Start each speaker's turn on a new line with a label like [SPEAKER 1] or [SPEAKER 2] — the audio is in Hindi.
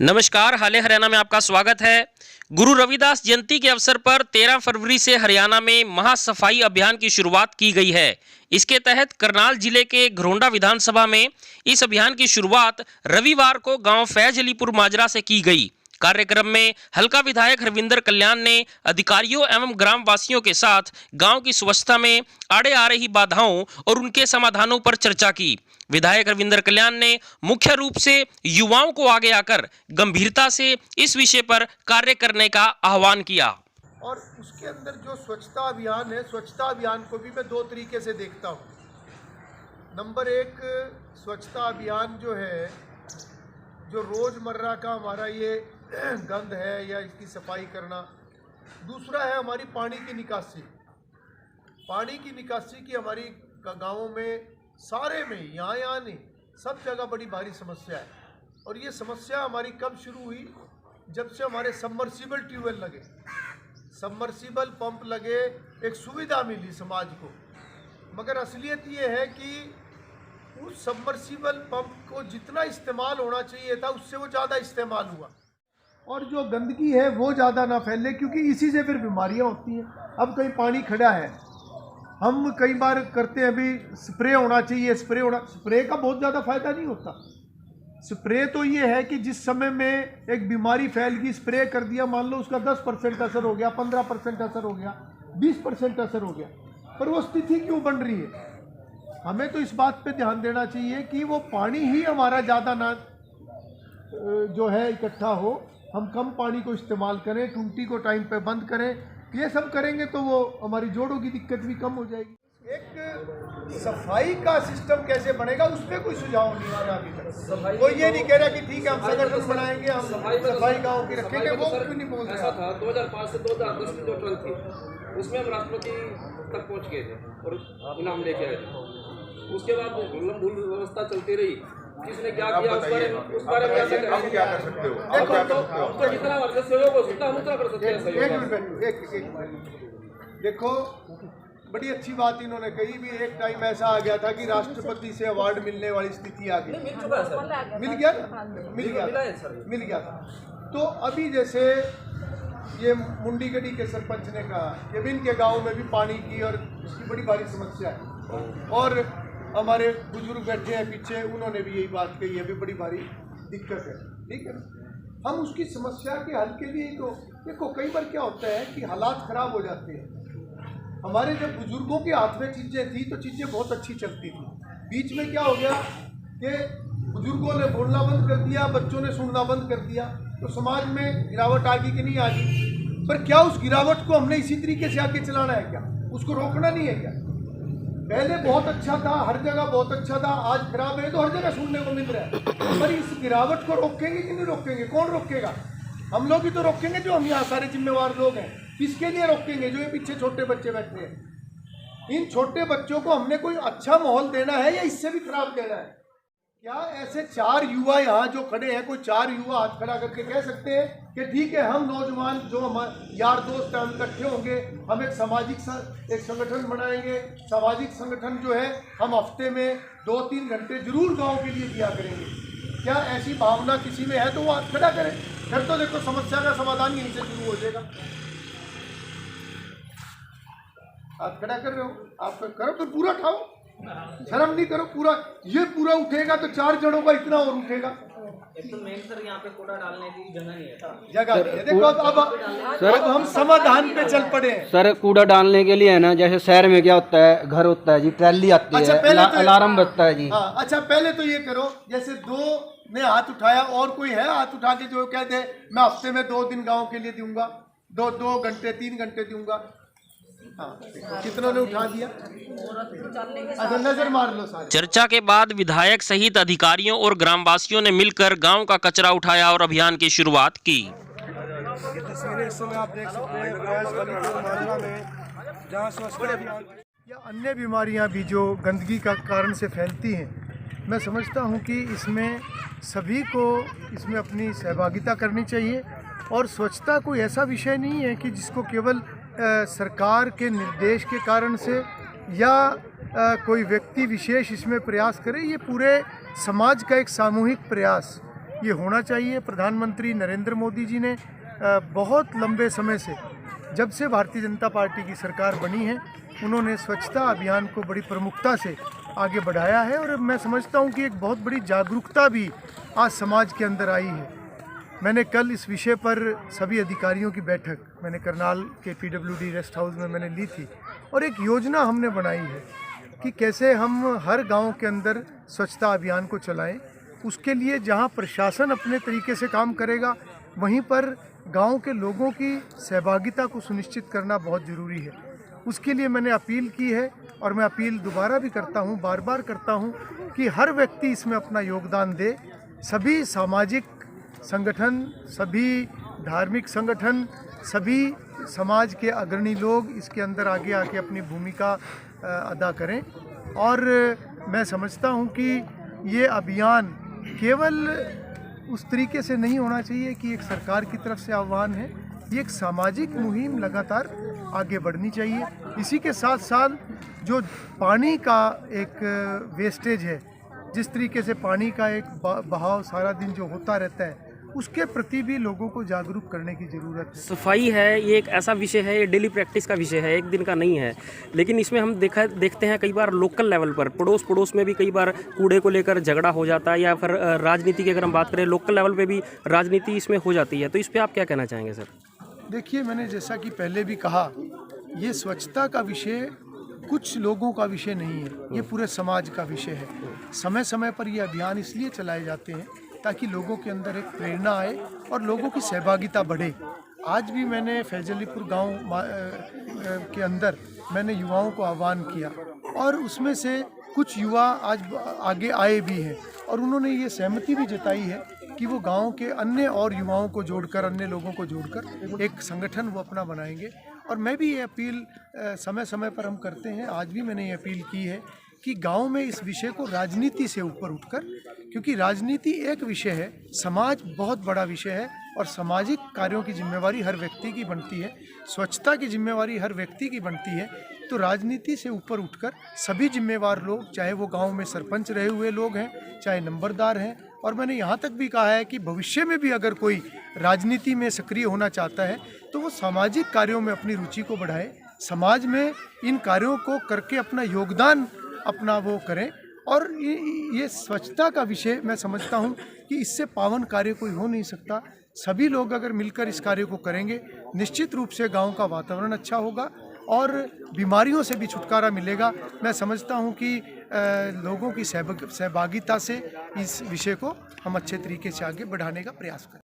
[SPEAKER 1] नमस्कार, हाल हरियाणा में आपका स्वागत है। गुरु रविदास जयंती के अवसर पर 13 फरवरी से हरियाणा में महासफाई अभियान की शुरुआत की गई है। इसके तहत करनाल जिले के घरोंडा विधानसभा में इस अभियान की शुरुआत रविवार को गांव फैज अलीपुर माजरा से की गई। कार्यक्रम में हल्का विधायक हरविंदर कल्याण ने अधिकारियों एवं ग्रामवासियों के साथ गांव की स्वच्छता में आड़े आ रही बाधाओं और उनके समाधानों पर चर्चा की। विधायक रविंदर कल्याण ने मुख्य रूप से युवाओं को आगे आकर गंभीरता से इस विषय पर कार्य करने का आह्वान किया।
[SPEAKER 2] और उसके अंदर जो स्वच्छता अभियान है, स्वच्छता अभियान को भी मैं दो तरीके से देखता हूँ। नंबर एक, स्वच्छता अभियान जो है, जो रोज़मर्रा का हमारा ये गंद है या इसकी सफाई करना। दूसरा है हमारी पानी की निकासी। पानी की निकासी की हमारी गाँवों में सारे में, यहाँ नहीं, सब जगह बड़ी भारी समस्या है। और ये समस्या हमारी कब शुरू हुई? जब से हमारे सबमर्सिबल ट्यूबवेल लगे, सबमर्सिबल पंप लगे, एक सुविधा मिली समाज को। मगर असलियत ये है कि उस सबमर्सिबल पंप को जितना इस्तेमाल होना चाहिए था उससे वो ज़्यादा इस्तेमाल हुआ, और जो गंदगी है वो ज़्यादा ना फैले, क्योंकि इसी से फिर बीमारियाँ होती हैं। अब कहीं पानी खड़ा है, हम कई बार करते हैं अभी स्प्रे होना चाहिए, स्प्रे का बहुत ज़्यादा फायदा नहीं होता। स्प्रे तो ये है कि जिस समय में एक बीमारी फैल गई, स्प्रे कर दिया, मान लो उसका 10% असर हो गया, 15% असर हो गया, 20% असर हो गया, पर वो स्थिति क्यों बन रही है? हमें तो इस बात पे ध्यान देना चाहिए कि वो पानी ही हमारा ज़्यादा ना जो है इकट्ठा हो, हम कम पानी को इस्तेमाल करें, टूटी को टाइम पे बंद करें। ये सब करेंगे तो वो हमारी जोड़ों की दिक्कत भी कम हो जाएगी। एक सफाई का सिस्टम कैसे बनेगा, उस पर कोई सुझाव नहीं आ रहा अभी तक। कोई ये नहीं कह रहा कि ठीक है हम संगठन बनाएंगे, हम सफाई गाँव की रखेंगे, वो क्यों नहीं बोल रहा था।
[SPEAKER 3] 2005 से 2010 की जो ट्रेन थी उसमें हम राष्ट्रपति तक पहुंच गए थे और इनाम लेके आए थे। उसके बाद भूल व्यवस्था चलती रही, किसने क्या किया उस बारे में
[SPEAKER 2] आप क्या कर सकते हो? आप क्या कर सकते हो?
[SPEAKER 3] तो जितना वर्ग सहयोग हो सकता है हम उतना कर सकते हैं सहयोग।
[SPEAKER 2] एक मिनट देखो, बड़ी अच्छी बात इन्होंने कही भी। एक टाइम ऐसा आ गया था कि राष्ट्रपति से अवार्ड मिलने वाली स्थिति आ गई।
[SPEAKER 3] मिल चुका है सर,
[SPEAKER 2] मिल गया ना? मिल गया था। तो अभी जैसे ये मुंडीगढ़ी के सरपंच ने कहा कि इनके गांव में भी पानी की और इसकी बड़ी भारी समस्या है, और हमारे बुजुर्ग बैठे हैं पीछे, उन्होंने भी यही बात कही है, भी बड़ी भारी दिक्कत है। ठीक है ना? हम उसकी समस्या के हल के लिए तो देखो, कई बार क्या होता है कि हालात खराब हो जाते हैं। हमारे जब बुजुर्गों के हाथ में चीज़ें थी तो चीज़ें बहुत अच्छी चलती थी। बीच में क्या हो गया कि बुजुर्गों ने बोलना बंद कर दिया, बच्चों ने सुनना बंद कर दिया, तो समाज में गिरावट आ गई कि नहीं आ गई? पर क्या उस गिरावट को हमने इसी तरीके से आगे चलाना है क्या? उसको रोकना नहीं है क्या? पहले बहुत अच्छा था, हर जगह बहुत अच्छा था, आज खराब है तो हर जगह सुनने को मिल रहा है। पर इस गिरावट को रोकेंगे कि नहीं रोकेंगे? कौन रोकेगा? हम लोग ही तो रोकेंगे, जो हम यहाँ सारे जिम्मेवार लोग हैं। किसके लिए रोकेंगे? जो ये पीछे छोटे बच्चे बैठे हैं। इन छोटे बच्चों को हमने कोई अच्छा माहौल देना है या इससे भी खराब देना है? क्या ऐसे 4 युवा यहाँ जो खड़े हैं, कोई 4 युवा हाथ खड़ा करके कह सकते हैं कि ठीक है, हम नौजवान जो हमारे यार दोस्त हैं हम इकट्ठे होंगे, हम एक सामाजिक संगठन बनाएंगे। सामाजिक संगठन जो है हम हफ्ते में 2-3 घंटे जरूर गांव के लिए दिया करेंगे। क्या ऐसी भावना किसी में है तो वो हाथ खड़ा करें। फिर तो देखो समस्या का समाधान यहीं से शुरू हो जाएगा। हाथ खड़ा कर रहे हो, आप करो तो पूरा उठाओ, शर्म नहीं करो। पूरा उठेगा तो 4 जड़ों का इतना और उठेगा।
[SPEAKER 3] एक तो मेन सर यहाँ पे कूड़ा डालने की जगह नहीं है।
[SPEAKER 2] देखो अब हम समाधान पे चल पड़े हैं।
[SPEAKER 4] सर कूड़ा डालने के लिए है ना, जैसे शहर में क्या होता है, घर होता है जी, ट्रैली आती
[SPEAKER 2] अच्छा,
[SPEAKER 4] है, अलार्म बजता है जी।
[SPEAKER 2] हाँ, अच्छा पहले तो ये करो, जैसे 2 ने हाथ उठाया, और कोई है हाथ उठा के जो कहते मैं हफ्ते में 2 दिन गाँव के लिए दूंगा, 2 घंटे 3 घंटे दूंगा। हाँ, कितनों ने उठा दिया? अच्छा, नजर मार लो सारे।
[SPEAKER 1] चर्चा के बाद विधायक सहित अधिकारियों और ग्रामवासियों ने मिलकर गांव का कचरा उठाया और अभियान की शुरुआत की।
[SPEAKER 2] ये तस्वीरें इस समय आप देख सकते हैं माजरा में, जहाँ स्वच्छता अभियान या अन्य बीमारियाँ भी जो गंदगी का कारण से फैलती हैं। मैं समझता हूँ कि इसमें सभी को इसमें अपनी सहभागिता करनी चाहिए। और स्वच्छता कोई ऐसा विषय नहीं है कि जिसको केवल सरकार के निर्देश के कारण से या कोई व्यक्ति विशेष इसमें प्रयास करे। ये पूरे समाज का एक सामूहिक प्रयास, ये होना चाहिए। प्रधानमंत्री नरेंद्र मोदी जी ने बहुत लंबे समय से, जब से भारतीय जनता पार्टी की सरकार बनी है, उन्होंने स्वच्छता अभियान को बड़ी प्रमुखता से आगे बढ़ाया है और मैं समझता हूँ कि एक बहुत बड़ी जागरूकता भी आज समाज के अंदर आई है। मैंने कल इस विषय पर सभी अधिकारियों की बैठक मैंने करनाल के PWD रेस्ट हाउस में मैंने ली थी और एक योजना हमने बनाई है कि कैसे हम हर गांव के अंदर स्वच्छता अभियान को चलाएं। उसके लिए जहां प्रशासन अपने तरीके से काम करेगा, वहीं पर गांव के लोगों की सहभागिता को सुनिश्चित करना बहुत ज़रूरी है। उसके लिए मैंने अपील की है और मैं अपील दोबारा भी करता हूं, बार बार करता हूं कि हर व्यक्ति इसमें अपना योगदान दे। सभी सामाजिक संगठन, सभी धार्मिक संगठन, सभी समाज के अग्रणी लोग इसके अंदर आगे आके अपनी भूमिका अदा करें। और मैं समझता हूं कि ये अभियान केवल उस तरीके से नहीं होना चाहिए कि एक सरकार की तरफ से आह्वान है, ये एक सामाजिक मुहिम लगातार आगे बढ़नी चाहिए। इसी के साथ साथ जो पानी का एक वेस्टेज है, जिस तरीके से पानी का एक बहाव सारा दिन जो होता रहता है, उसके प्रति भी लोगों को जागरूक करने की ज़रूरत है।
[SPEAKER 1] सफाई है, ये एक ऐसा विषय है, ये डेली प्रैक्टिस का विषय है, एक दिन का नहीं है। लेकिन इसमें हम देखते हैं कई बार लोकल लेवल पर पड़ोस में भी कई बार कूड़े को लेकर झगड़ा हो जाता है, या फिर राजनीति की अगर हम बात करें लोकल लेवल पे भी राजनीति इसमें हो जाती है। तो इस पर आप क्या कहना चाहेंगे सर?
[SPEAKER 2] देखिए, मैंने जैसा कि पहले भी कहा, ये स्वच्छता का विषय कुछ लोगों का विषय नहीं है, ये पूरे समाज का विषय है। समय समय पर ये अभियान इसलिए चलाए जाते हैं ताकि लोगों के अंदर एक प्रेरणा आए और लोगों की सहभागिता बढ़े। आज भी मैंने फैजलीपुर गांव के अंदर मैंने युवाओं को आह्वान किया और उसमें से कुछ युवा आज आगे आए भी हैं और उन्होंने ये सहमति भी जताई है कि वो गांव के अन्य और युवाओं को जोड़कर, अन्य लोगों को जोड़कर एक संगठन वो अपना बनाएंगे। और मैं भी ये अपील समय समय पर हम करते हैं, आज भी मैंने ये अपील की है कि गांव में इस विषय को राजनीति से ऊपर उठकर, क्योंकि राजनीति एक विषय है, समाज बहुत बड़ा विषय है और सामाजिक कार्यों की जिम्मेवारी हर व्यक्ति की बनती है, स्वच्छता की जिम्मेवारी हर व्यक्ति की बनती है। तो राजनीति से ऊपर उठकर सभी जिम्मेवार लोग, चाहे वो गांव में सरपंच रहे हुए लोग हैं, चाहे नंबरदार हैं, और मैंने यहाँ तक भी कहा है कि भविष्य में भी अगर कोई राजनीति में सक्रिय होना चाहता है तो वो सामाजिक कार्यों में अपनी रुचि को बढ़ाए, समाज में इन कार्यों को करके अपना योगदान अपना वो करें। और ये स्वच्छता का विषय मैं समझता हूँ कि इससे पावन कार्य कोई हो नहीं सकता। सभी लोग अगर मिलकर इस कार्य को करेंगे, निश्चित रूप से गांव का वातावरण अच्छा होगा और बीमारियों से भी छुटकारा मिलेगा। मैं समझता हूँ कि लोगों की सहभागिता से इस विषय को हम अच्छे तरीके से आगे बढ़ाने का प्रयास करें।